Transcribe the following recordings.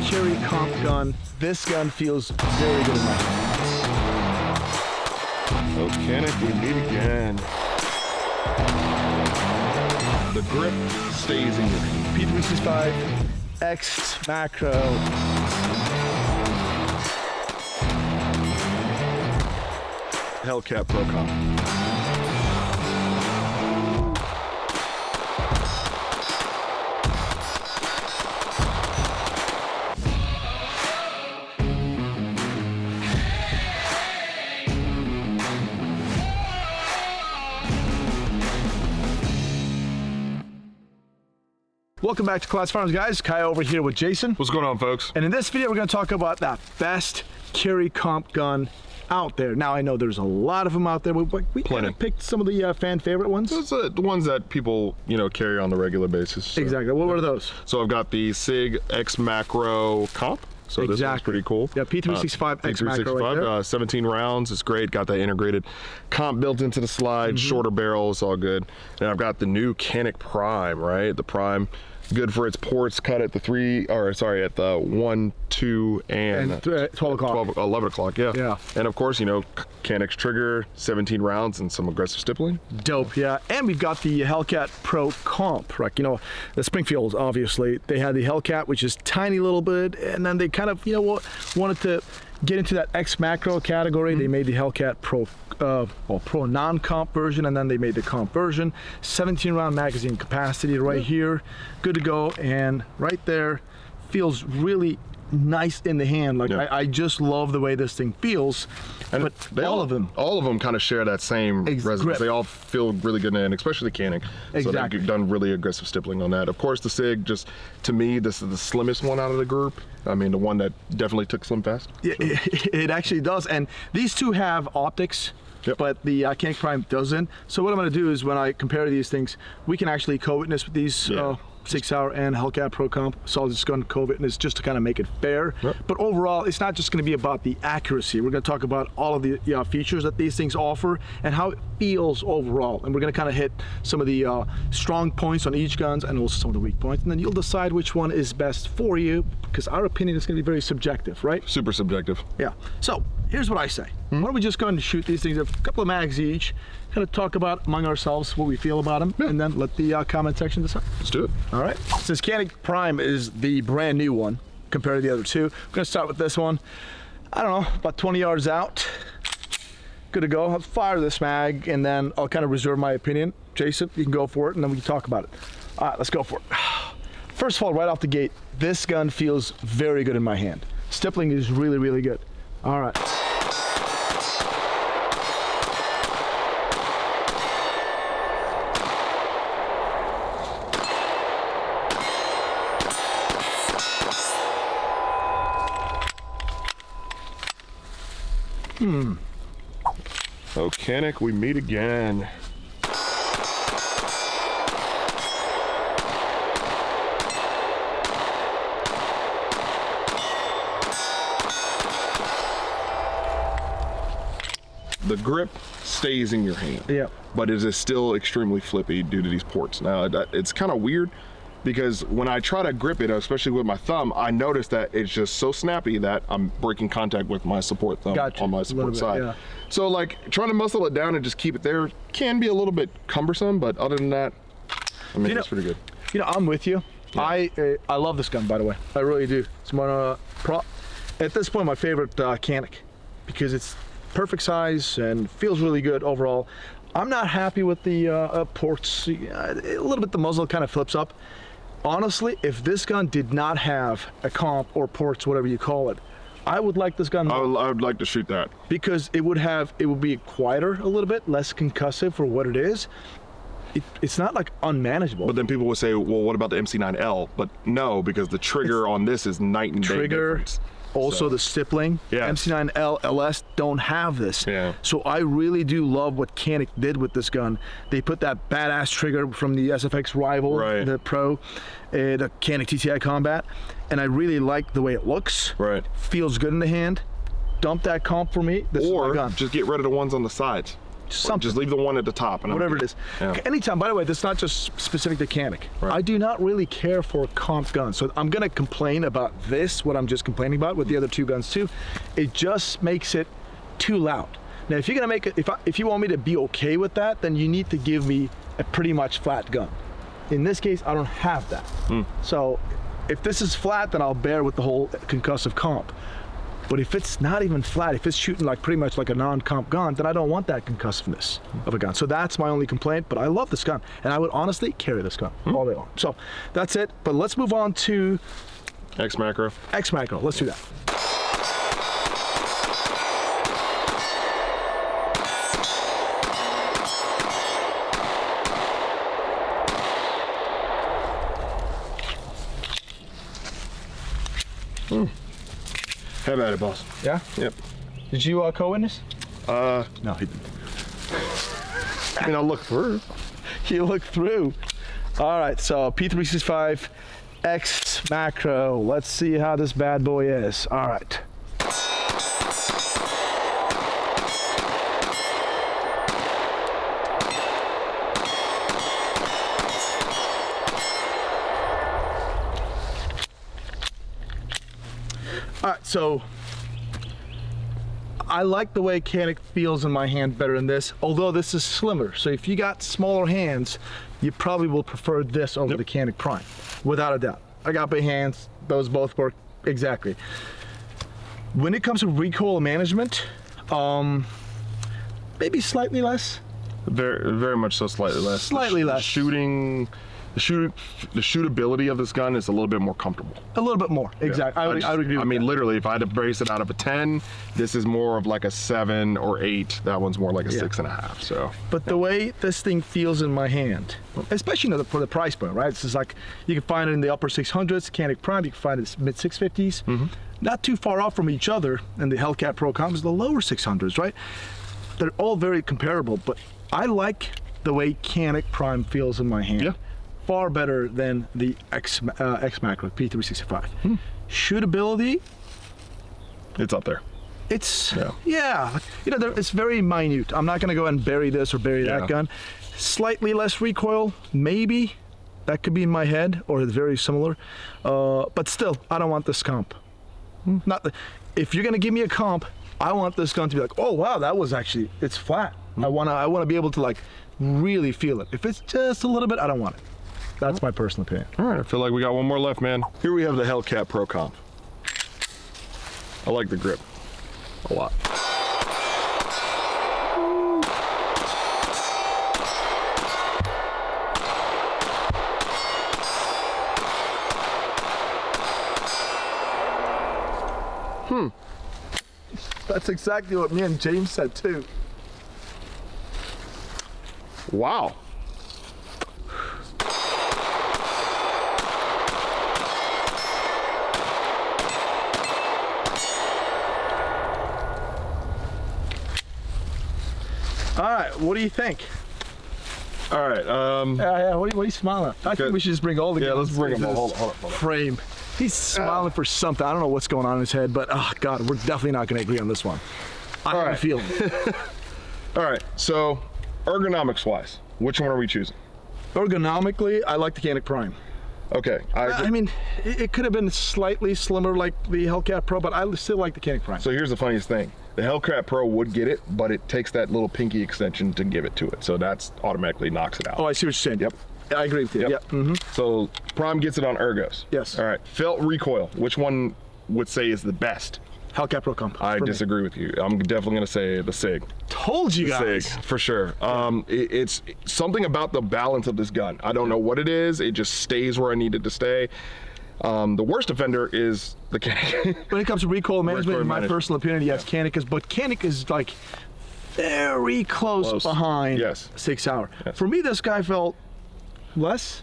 carry comp gun. This gun feels very good in my hand. Oh, Canik, we meet again. The grip stays in your hand. P365 X macro. Hellcat Pro Comp. Welcome back to Class Farms, guys. Kai over here with Jason. What's going on, folks? And in this video, we're going to talk about that best carry comp gun out there. Now, I know there's a lot of them out there, but we kind of picked some of the fan favorite ones. Those are the ones that people, carry on the regular basis. So. Exactly. What were those? So I've got the SIG X Macro Comp. So this one's pretty cool. Yeah, P365 X Macro right there. 17 rounds. It's great. Got that integrated comp built into the slide. Shorter barrel. It's all good. And I've got the new Canik Prime, right? The Prime, good for its ports. Cut at the 1, 2, and 12 o'clock. 11 o'clock, yeah. Yeah. And of course, Canik's trigger, 17 rounds, and some aggressive stippling. Dope, yeah. And we've got the Hellcat Pro Comp, right? The Springfield, obviously. They had the Hellcat, which is tiny little bit, and then they kind of, wanted to get into that X Macro category. They made the Hellcat Pro Pro non-comp version, and then they made the comp version. 17 round magazine capacity right here, good to go. And right there, feels really nice in the hand. I just love the way this thing feels. And but all of them kind of share that same resonance. Grip. They all feel really good in the hand, especially the Canik. Exactly. So they've done really aggressive stippling on that. Of course, the SIG, just to me, this is the slimmest one out of the group. I mean, the one that definitely took slim fast. Yeah, it actually does. And these two have optics. Yep. But the Canik Prime doesn't. So what I'm going to do is when I compare these things, we can actually co-witness with these 6 Hour and Hellcat Pro Comp. So I'll just go and co-witness just to kind of make it fair. Yep. But overall, it's not just going to be about the accuracy. We're going to talk about all of the features that these things offer and how it feels overall. And we're going to kind of hit some of the strong points on each guns and also some of the weak points. And then you'll decide which one is best for you, because our opinion is going to be very subjective, right? Super subjective. Yeah. So here's what I say. Why don't we just go and shoot these things, a couple of mags each, kind of talk about among ourselves what we feel about them, and then let the comment section decide. Let's do it. All right. Since Canik Prime is the brand new one compared to the other two, we're gonna start with this one. I don't know, about 20 yards out. Good to go. I'll fire this mag, and then I'll kind of reserve my opinion. Jason, you can go for it, and then we can talk about it. All right, let's go for it. First of all, right off the gate, this gun feels very good in my hand. Stippling is really, really good. All right. Oh, Canik, we meet again. The grip stays in your hand. Yeah. But it is still extremely flippy due to these ports. Now, it's kind of weird because when I try to grip it, especially with my thumb, I notice that it's just so snappy that I'm breaking contact with my support thumb on my support side. Yeah. So trying to muscle it down and just keep it there can be a little bit cumbersome, but other than that, I mean, it's pretty good. I'm with you. Yeah. I love this gun, by the way. I really do. It's at this point, my favorite Canik, because it's perfect size and feels really good overall. I'm not happy with the ports. A little bit, the muzzle kind of flips up. Honestly, if this gun did not have a comp or ports, whatever you call it, I would like this gun more. I would like to shoot that. Because it would be quieter a little bit, less concussive for what it is. It's not like unmanageable. But then people would say, well, what about the MC9L? But no, because the trigger on this is night and day difference. Also the stippling. Yeah. MC9L, LS don't have this. Yeah. So I really do love what Canik did with this gun. They put that badass trigger from the SFX rival, the Pro, the Canik TTI Combat, and I really like the way it looks. Right. Feels good in the hand. Dump that comp for me. This is my gun. Just get rid of the ones on the sides. something. Just leave the one at the top. And Whatever it is. Yeah. Anytime, by the way, this is not just specific to Canik. Right. I do not really care for comp guns. So I'm gonna complain about this, what I'm just complaining about with the other two guns too. It just makes it too loud. Now, if you're gonna make it, if you want me to be okay with that, then you need to give me a pretty much flat gun. In this case, I don't have that. So if this is flat, then I'll bear with the whole concussive comp. But if it's not even flat, if it's shooting like pretty much like a non-comp gun, then I don't want that concussiveness of a gun. So that's my only complaint, but I love this gun. And I would honestly carry this gun all day long. So that's it, but let's move on to X macro. X macro, let's do that. Have at it, boss. Yeah? Yep. Did you co-witness? No, he didn't. I mean, I'll look through. You look through. All right, so P365 X macro. Let's see how this bad boy is. All right. All right, so I like the way Canik feels in my hand better than this, although this is slimmer. So if you got smaller hands, you probably will prefer this over the Canik Prime, without a doubt. I got big hands, those both work exactly. When it comes to recoil management, maybe slightly less. Very, very much so. Slightly less. Slightly less. The shootability of this gun is a little bit more comfortable. A little bit more, exactly. Yeah. I would agree with I mean, that. literally, if I had to base it out of a 10, this is more of like a 7 or 8. That one's more like a 6.5. So. But the way this thing feels in my hand, especially for the price point, right? This is like, you can find it in the upper 600s, Canik Prime, you can find it in mid 650s. Not too far off from each other, and the Hellcat Pro Comp is the lower 600s, right? They're all very comparable, but I like the way Canik Prime feels in my hand. Yeah. Far better than the X macro P365. Shootability, It's up there. it's yeah, you know, it's very minute. I'm not going to go and bury this or bury that gun. Slightly less recoil, maybe. That could be in my head, or it's very similar. But still, I don't want this comp. If you're going to give me a comp, I want this gun to be like, oh wow, that was actually, it's flat. I want to be able to like really feel it. If it's just a little bit, I don't want it. That's my personal opinion. All right, I feel like we got one more left, man. Here we have the Hellcat Pro Comp. I like the grip a lot. That's exactly what me and James said too. Wow. All right, what do you think? All right. Yeah, what are you smiling at? I think we should just bring all the Let's bring them all. this Hold on. frame. He's smiling for something. I don't know what's going on in his head, but oh God, we're definitely not going to agree on this one. I have a feeling. All right. So, ergonomics wise, which one are we choosing? Ergonomically, I like the Canik Prime. Okay. I mean, it could have been slightly slimmer like the Hellcat Pro, but I still like the Canik Prime. So here's the funniest thing. The Hellcat Pro would get it, but it takes that little pinky extension to give it to it. So that's automatically knocks it out. Oh, I see what you're saying. Yep. I agree with you. Yep. So Prime gets it on ergos. Yes. All right. Felt recoil. Which one would say is the best? Hellcat Pro Comp. I disagree with you. I'm definitely going to say the SIG. Told you guys. SIG, for sure. It's something about the balance of this gun. I don't know what it is. It just stays where I need it to stay. The worst offender is the Canik. When it comes to recoil management, in my management. personal opinion, yes, Canik is, but Canik is like very close behind 6 Hour. Yes. For me, this guy felt less.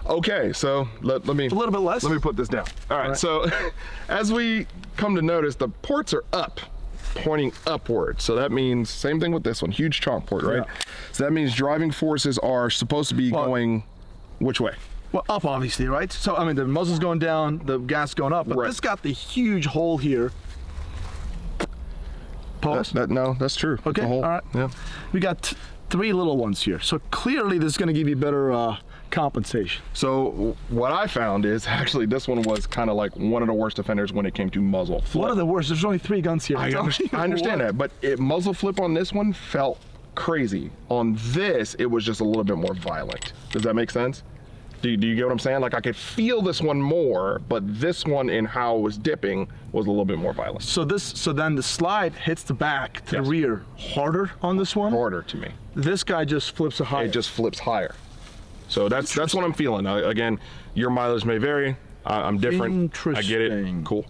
Okay, so let me... A little bit less. Let me put this down. All right, so as we come to notice, the ports are up, pointing upward. So that means, same thing with this one, huge trunk port, right? Yeah. So that means driving forces are supposed to be going which way? Well, up obviously, right? So, I mean, the muzzle's going down, the gas going up, but this got the huge hole here pause? No, that's true. Okay, all right. Yeah. We got 3 little ones here. So clearly this is going to give you better compensation. So what I found is actually this one was kind of like one of the worst offenders when it came to muzzle flip. One of the worst. There's only 3 guns here. I understand that, but muzzle flip on this one felt crazy. On this, it was just a little bit more violent. Does that make sense? Do you get what I'm saying? Like I could feel this one more, but this one in how it was dipping was a little bit more violent. So then the slide hits the back to Yes. the rear harder on this one. Harder to me. This guy just flips a higher. It just flips higher. So that's what I'm feeling. Again, your mileage may vary. I'm different. I get it. Interesting. Cool.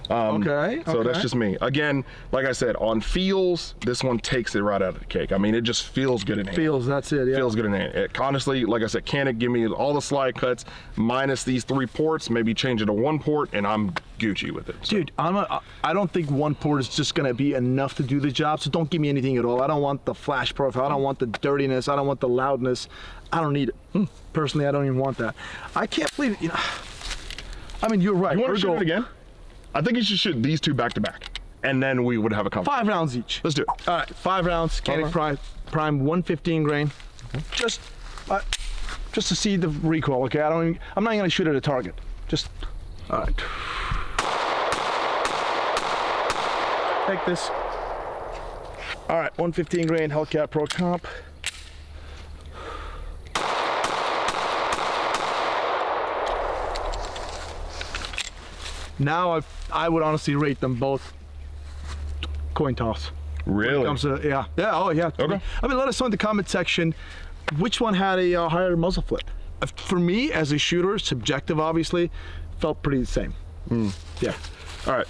Okay. So that's okay. just me. Again, like I said, on feels, this one takes it right out of the cake. I mean, it just feels good in hand. Feels. That's it. Yeah. Feels good in hand. It, honestly, like I said, Canik give me all the slide cuts minus these 3 ports. Maybe change it to 1 port, and I'm Gucci with it. So. Dude, I don't think 1 port is just gonna be enough to do the job. So don't give me anything at all. I don't want the flash profile. I don't want the dirtiness. I don't want the loudness. I don't need it. Personally, I don't even want that. I can't believe it. I mean, you're right. You want to shoot it again? I think you should shoot these 2 back to back, and then we would have a conversation. 5 rounds each. Let's do it. All right, 5 rounds. Canik prime 115 grain. Okay. Just to see the recoil. Okay, I'm not gonna shoot at a target. Just all right. Take this. All right, 115 grain Hellcat Pro Comp. Now I would honestly rate them both coin toss. Really? When it comes to, yeah. Oh yeah. Okay. I mean, let us know in the comment section which one had a higher muzzle flip. For me, as a shooter, subjective obviously, felt pretty the same. Yeah. All right.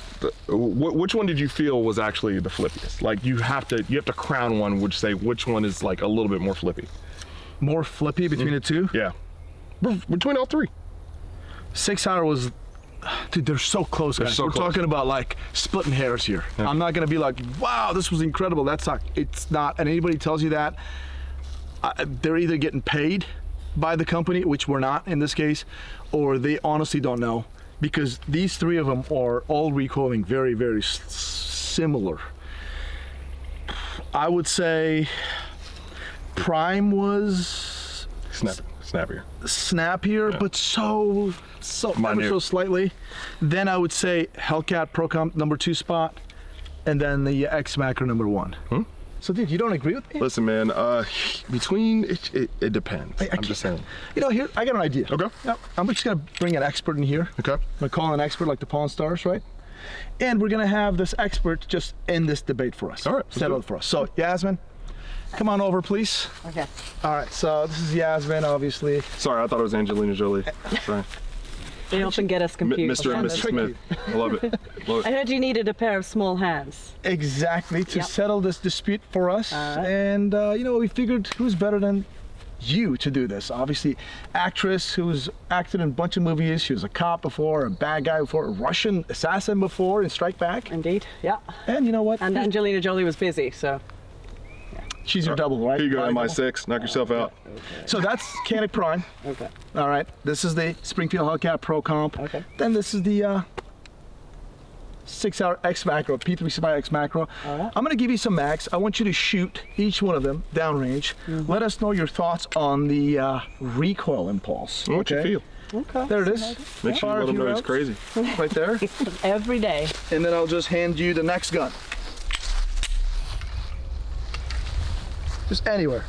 Which one did you feel was actually the flippiest? Like you have to crown one. Would say which one is like a little bit more flippy? More flippy between the 2? Yeah. Between all 3. 6 hour was. Dude, they're so close, guys. So We're close. talking about like splitting hairs here. Yeah. I'm not gonna be like, wow, this was incredible. That's not. It's not. And anybody tells you that, they're either getting paid by the company, which we're not in this case, or they honestly don't know, because these 3 of them are all recoiling very, very similar. I would say Prime was snappier, Yeah. but so ever so slightly. Then I would say Hellcat Pro Comp number 2 spot, and then the X Macro number 1. So, dude, you don't agree with me? Listen, man. Between it depends. I'm just saying. You know, here I got an idea. Okay. Yep. I'm just gonna bring an expert in here. Okay. I'm gonna call an expert like the Pawn Stars, right? And we're gonna have this expert just end this debate for us. All right. Settle it for us. So, Yasmin, come on over, please. Okay. All right. So this is Yasmin, obviously. Sorry, I thought it was Angelina Jolie. Sorry. They often get us confused. Mr. and Mrs. Smith. I love it. Love I it. heard you needed a pair of small hands. Exactly, to Yep. settle this dispute for us. All right. And, you know, we figured who's better than you to do this? Obviously, actress who's acted in a bunch of movies. She was a cop before, a bad guy before, a Russian assassin before in Strike Back. Indeed, yeah. And you know what? And Angelina Jolie was busy, so. She's your double, right? Here you go, Valuable. MI6. Knock yourself out. So that's Canik Prime. Okay. All right. This is the Springfield Hellcat Pro Comp. Okay. Then this is the 6 hour X Macro, P365 X Macro. All right. I'm gonna give you some max. I want you to shoot each one of them downrange. Let us know your thoughts on the recoil impulse. What you feel? Okay. There it is. Make sure you let them know it's crazy. Right there. Every day. And then I'll just hand you the next gun. Just anywhere.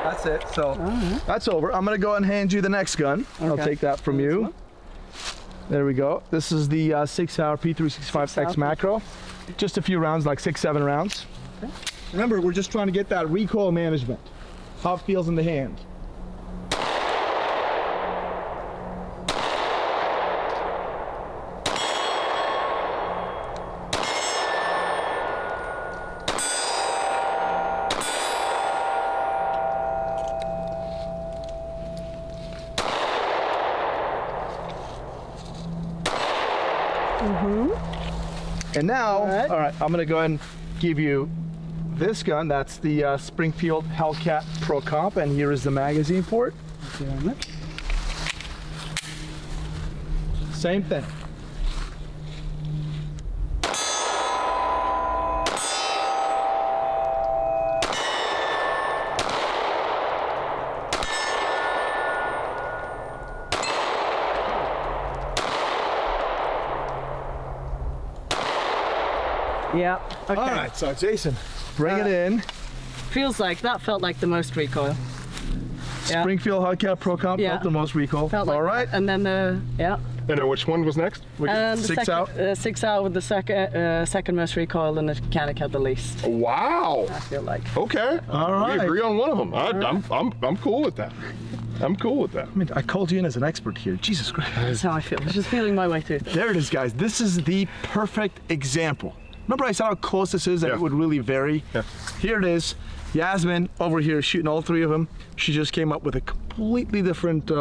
That's it. So that's over. I'm gonna go and hand you the next gun. I'll Okay. take that from you. There we go. This is the 6 hour P365 X Macro. Just a few rounds, like 6-7 rounds. Okay. Remember, we're just trying to get that recoil management. How it feels in the hand. And now, all right, I'm gonna go ahead and give you this gun. That's the Springfield Hellcat Pro Comp, and here is the magazine for it. Same thing. Yeah. Okay. All right, so Jason, bring it in. That felt like the most recoil. Yeah. Springfield Hellcat Pro Comp Yeah. felt the most recoil. Felt like All right. that. And then And then which one was next? the 6 second, out. 6 out with the second most recoil, and the Canik had the least. Wow. I feel like. Okay. All right. We agree on one of them. I'm cool with that. I'm cool with that. I mean, I called you in as an expert here. Jesus Christ. That's how I feel. I'm just feeling my way through. There it is, guys. This is the perfect example. Remember I said how close this is, that Yeah. it would really vary? Yeah. Here it is. Yasmin over here shooting all three of them. She just came up with a completely different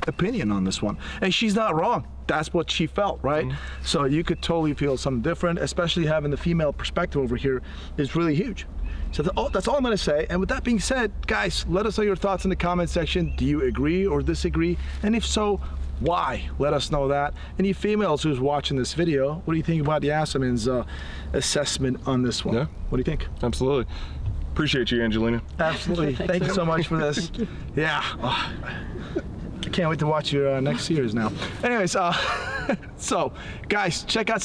opinion on this one. And she's not wrong. That's what she felt, right? Mm-hmm. So you could totally feel something different, especially having the female perspective over here is really huge. So that's all I'm gonna say. And with that being said, guys, let us know your thoughts in the comment section. Do you agree or disagree? And if so, why? Let us know that. Any females who's watching this video, what do you think about Yasmin's assessment on this one? Yeah. What do you think? Absolutely. Appreciate you, Angelina. Absolutely. Thank you so much for this. Yeah. Oh, I can't wait to watch your next series now. Anyways, so guys, check out